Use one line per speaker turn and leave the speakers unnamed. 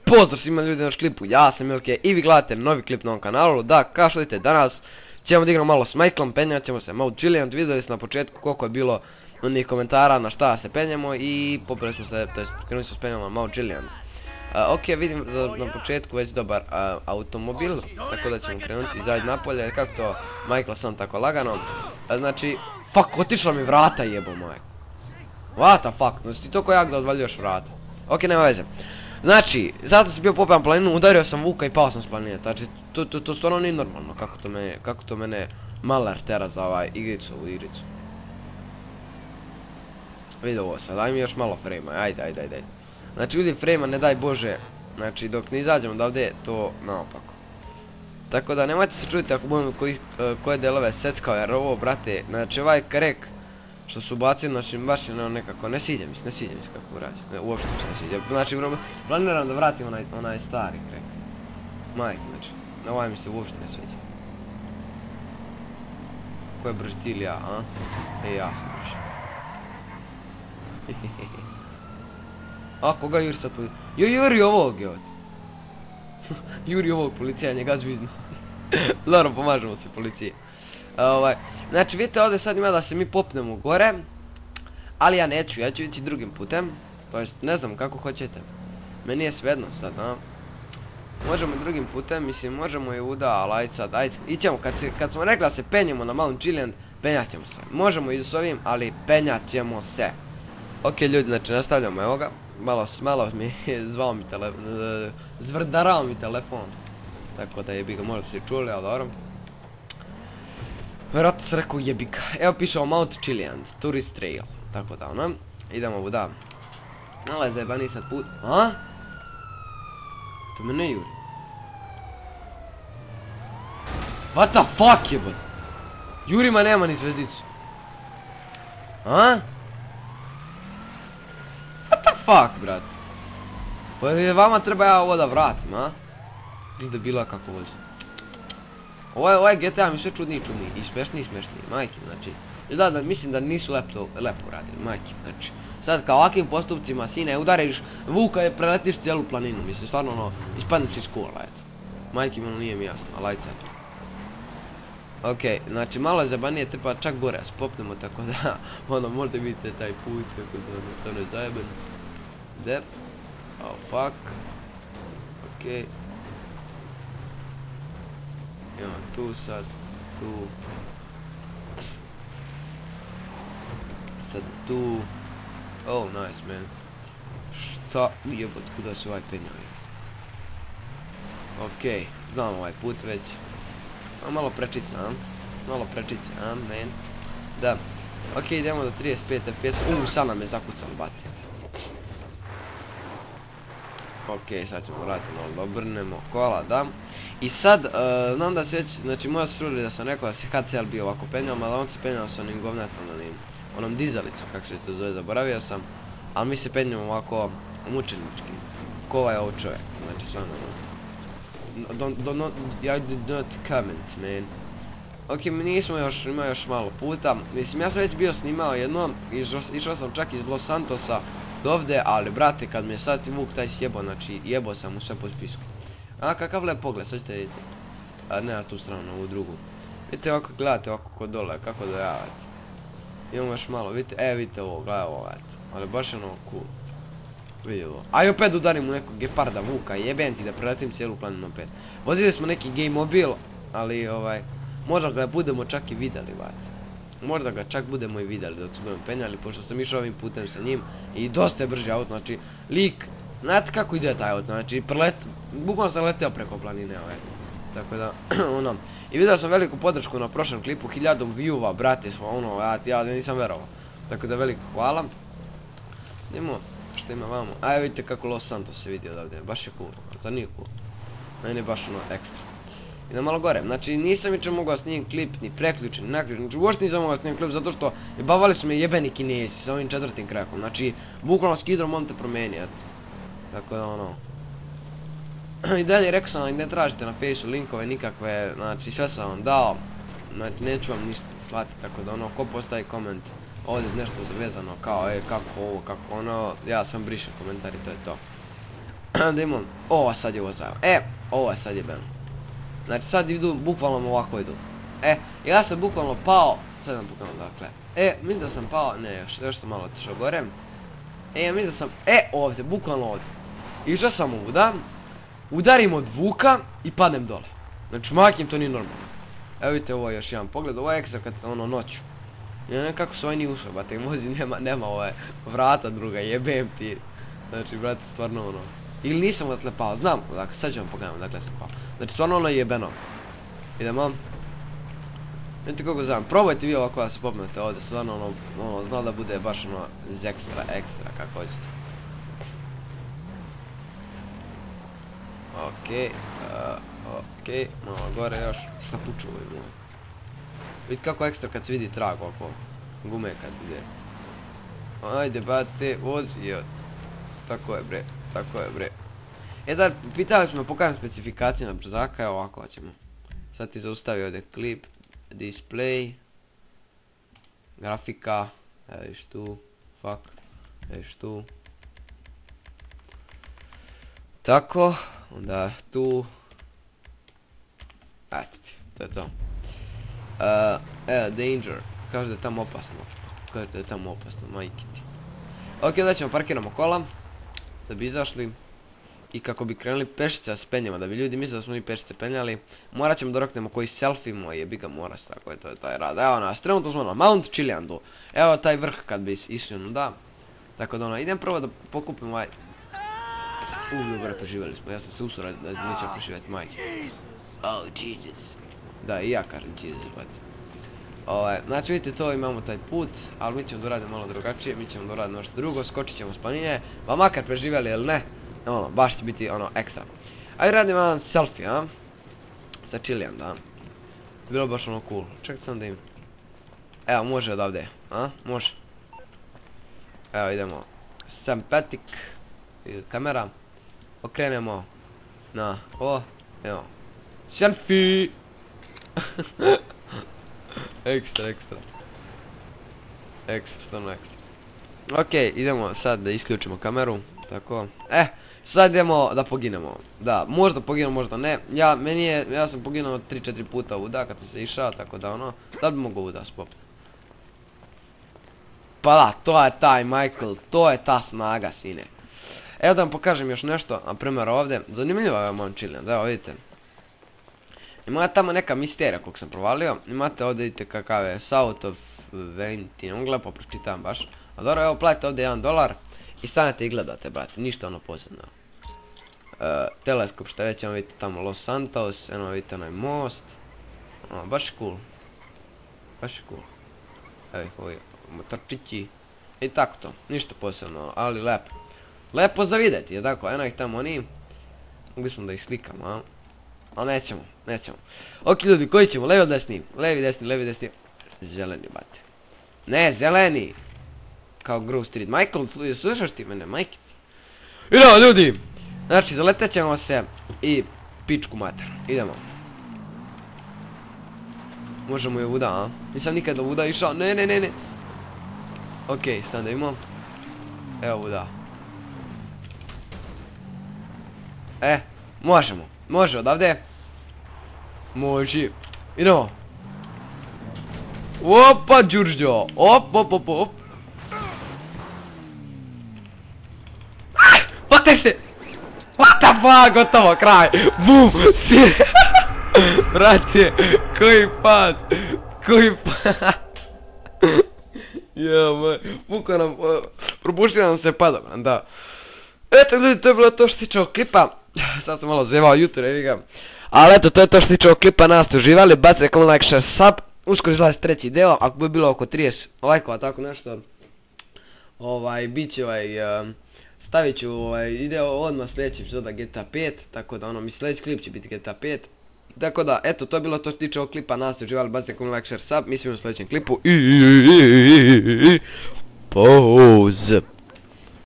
Pozdrav svima ljudi na naš klipu, ja sam Milke i vi gledate novi klip na ovom kanalu. Da, kao što vidite, danas ćemo da igramo malo s Michaelom, penjat ćemo se Mount Chiliad. Vidjeli ste na početku koliko je bilo onih komentara na šta se penjamo i poprali smo se, to jest krenuli smo s penjamo na Mount Chiliad. Ok, vidim da na početku već dobar automobil, tako da ćemo krenuti izaći napolje, jer kako to Michael sam tako lagano. Znači, fuck, otišla mi vrata jebo moj. What the fuck, znači ti toliko jak da odvaljuš vrata. Ok, nema veze. Znači, zato sam bio popijan planinu, udario sam Vuka i pao sam s planine. Znači, to stvarno nije normalno kako to mene malar tera za ovaj igricu. Vidi ovo sad, daj mi još malo frame-a, ajde. Znači, vidi frame-a, ne daj Bože, znači dok ne izađemo odavde, to naopako. Tako da nemojte se čuditi ako budem koje delove seckao, jer ovo, brate, znači ovaj krek što su bacili, znači baš je nekako, ne sviđa mi se kako urađe, uopšte mi se ne sviđa. Znači, planiram da vratim onaj stari krek. Majke, znači, ovaj mi se uopšte ne sviđa. Ko je brži, ti ili ja, a? Ja sam brži. A, koga juri sad policija? Juri ovog, evo ti. Juri ovog policija, njega zvizdno. Dobro, pomažemo se policije. Znači vidite ovdje sad ima da se mi popnemo gore. Ali ja neću, ja ću ići drugim putem. To jest ne znam kako hoćete. Meni je svejedno sad, a. Možemo drugim putem, mislim možemo i uda, ali ajde sad, ajde. Ićemo, kad smo rekli da se penjemo na Mount Chiliad, penjat ćemo se. Možemo i s ovim, ali penjat ćemo se. Ok ljudi, znači nastavljamo, evo ga. Malo mi zvao mi telefon, zvrdarao mi telefon. Tako da jebi ga, možda ste čuli, ali dobro. Vjerojatno se rekao jebika. Evo piše o Mount Chiliad, Tourist Trail. Tako da ono, idemo vuda. Malo zajebani sad put. A? To me ne juri. What the fuck jebot? Jurima nema ni zvezdicu. A? What the fuck, brat? Pa vama treba ja ovo da vratim, a? Ili da bila kako vozi. Ovaj GTA mi sve čudniji i smešniji, majke, znači. Da, mislim da nisu lepo uradili, majke, znači. Sad kao ovakvim postupcima, sine, udariš Vuka i preletiš cijelu planinu, mislim, stvarno ono, ispadneš iz kola, eto. Majke, ono nije mi jasno, ali ajde sad. Ok, znači malo je zabanije, treba čak gore, spopnemo, tako da, ono, možda vidite taj put, kako da ono je zajeban. Dep. Oh, fuck. Ok. Imamo tu sad, tu. Sad tu. Oh, nice man. Šta? Jebot, kuda su ovaj penjali? Okej, znam ovaj put već. Malo prečica, a? Malo prečica, a, man? Da. Okej, idemo do 35 FPS. Sad nam je zakucalo baterija. Okej, sad ćemo vratiti malo da obrnemo kola, da. I sad, znam da se već, znači moja se čuli da sam rekao da se HCL bio ovako penjao, ali on se penjao sa onim govnetom, onom dizalicom, kako se to zove, zaboravio sam. Ali mi se penjamo ovako mučenički, ko ovaj ovo čovjek, znači stvarno. I did not comment, man. Ok, mi nismo još, ima još malo puta, mislim ja sam već bio snimao jedno, išao sam čak iz Los Santosa do ovdje, ali brate, kad mi je sad Vuk taj sjebo, znači jebo sam mu sve po spisku. A kakav lep pogled, sad ćete vidjeti. A ne na tu stranu, ovu drugu. Vidite ovako, gledate ovako kod dole, kako da javate. Imamo još malo, vidite, vidite ovo, gledaj ovo, ali baš ono cool. Vidi ovo. Aj opet udarim u nekog geparda Vuka, jebem ti da preletim cijelu planinu opet. Vozili smo neki game mobil, ali možda ga budemo čak i vidjeli, vati. Možda ga čak budemo i vidjeli dok se budemo penjali, pošto sam išao ovim putem sa njim i dosta je brži auto, znači lik, znate kako ide taj auto, znači bukvalno sam leteo preko planine ove. Tako da, ono, i vidio sam veliku podršku na prošlom klipu, 1000 view-va, brate, ono, ja nisam verovao. Tako da veliko hvala. Idemo, što ima vamo, aj vidite kako Los Santos se vidi odavde, baš je cool, to nije cool. Meni je baš ono ekstra. Idem malo gore, znači nisam ničem mogao snimim klip, ni preključen, ni naključen, znači uopšte nisam mogao snimim klip zato što jebavali su me jebeni Kinezi sa ovim 4. krakom, znači bukvalno s Kidrom on te promeni, eto. Tako da ono. I dalje rekao sam vam ne tražite na Faceu linkove nikakve, znači sve sam vam dao, znači neću vam ništa slati, tako da ono, ko postavi koment ovdje nešto vezano kao kako ovo, kako ono, ja sam brišem komentar i to je to. Da imam, sad je ovo zajedno. Ovo sad je ben. Znači sad idu, bukvalno ovako idu. Ja sam bukvalno pao, sad sam bukvalno dakle. Mislim da sam pao, ne još sam malo otišao gore. Mislim da sam, ovdje, bukvalno ovdje. Išao sam ovuda, udarim od vuka i padnem dole. Znači makim, to nije normalno. Evo vidite, ovo je još jedan pogled, ovo je ekstra kad ono noću. Ja ne kako se ovaj nije ušao, brate, vozi, nema ove vrata druga, jebem ti. Znači, brate, stvarno ono. Ili nisam odatle pao, znam, dakle, sad ću vam pogledam, dakle sam pao. Znači, stvarno ono je jebeno. Idemo. Vidite kako znam, probajte vi ovako da se popnete ovdje, stvarno ono, zna da bude baš ono, iz ekstra, kako hoćete. Okej, malo gore još, šta puču ovo. Vidite kako ekstra kad se vidi trag oko gume kad ide. Ajde bate, vozi, tako je bre. Da, pitali smo pokazam specifikacije na brzaka, evo ovako ćemo. Sad ti zaustavi ovdje klip, display, grafika, evo viš tu, viš tu. Tako, onda tu. Eto ti, to je to. Danger, kaže da je tamo opasno, majke ti. Ok, onda ćemo parkiramo kola, da bi izašli. I kako bi krenuli pešice s penjama, da bi ljudi mislili da smo mi pešice penjali, morat ćemo da roknemo koji selfie moj jebi ga moras, tako je to je taj rad. Evo nas, trenutno smo na Mount Chiliandu. Evo taj vrh kad bi išli da. Tako da ono, idem prvo da pokupim ovaj. Dobro, preživjeli smo, ja sam se usurao da nećemo preživjeti majke. Oh, Jesus. Da, i ja kažem Jesus, bati. Znači vidite to, imamo taj put, ali mi ćemo doraditi malo drugačije, mi ćemo doraditi nešto drugo, skočit ćemo s planine, pa makar preživjeli ili ne. Ono, baš će biti ono ekstra. Ajde radimo jedan selfie, a? Sa Chilian, da. Bilo baš ono cool. Čekaj sam da im. Evo, može odavde, a? Može. Evo, idemo. Sympathetic. Kamera. Okrenemo. Na, evo. Selfie! Ekstra. Stvarno ekstra. Ok, idemo sad da isključimo kameru. Tako, sad idemo da poginemo. Da, možda poginemo, možda ne. Ja sam poginuo 3-4 puta ovuda kad sam se išao, tako da ono, sad bi mogo ovuda spopiti. Pa da, to je taj Michael, to je ta snaga, sine. Evo da vam pokažem još nešto, na primjer ovdje, zanimljivo je Mount Chilian, da evo vidite. Ima tamo neka misterija kog sam provalio, imate ovdje vidite kakav je South of Ventin, on gleda pročitam baš. A dobro, evo platite ovdje $1 i stanete i gledate, brate, ništa ono posebno. Teleskop što već, evo vidite tamo Los Santos, eno vidite onaj most. Baš je cool. Evo ih ovi motorčići. I tako to, ništa posebno, ali lepo. Lepo za vidjeti, je tako, eno ih tamo oni. Mogli smo da ih slikamo, a? Ali nećemo. Ok ljudi, koji ćemo? Levi desni. Levi desni. Zeleni, bate. Ne, zeleni. Kao Grove Street. Michael, slušaš ti mene, majke? Idemo ljudi! Znači, zaletet ćemo se i pičku mater. Idemo. Možemo je ovuda, a? Nisam nikad ovuda išao. Ne. Ok, stan da imam. Evo ovuda. Možemo. Može odavde. Može. Idemo. Opa, Đurđo. Op. Pakaj se. What the fuck, gotovo, kraj. Bum. Brate, koji pad. Ja, moj. Muka nam, probušio nam se padom, da. Eto ljudi, to je bilo to što se tiče ovog klipa. Sad sam malo zjevao jutro, evi ga. Ali eto, to je to što se tiče ovog klipa, nas ste uživali, bacite comment, like, share, sub. Uskoro izlazi treći deo, ako bi bilo oko 30 lajkova, tako nešto. Bit će stavit ću ide odmah sljedeći epizoda GTA 5, tako da ono, sljedeći klip će biti GTA 5. Tako da, eto, to je bilo to što se tiče ovog klipa, nas ste uživali, bacite comment, like, share, sub. Mi se vidimo u sljedećem klipu. Pause.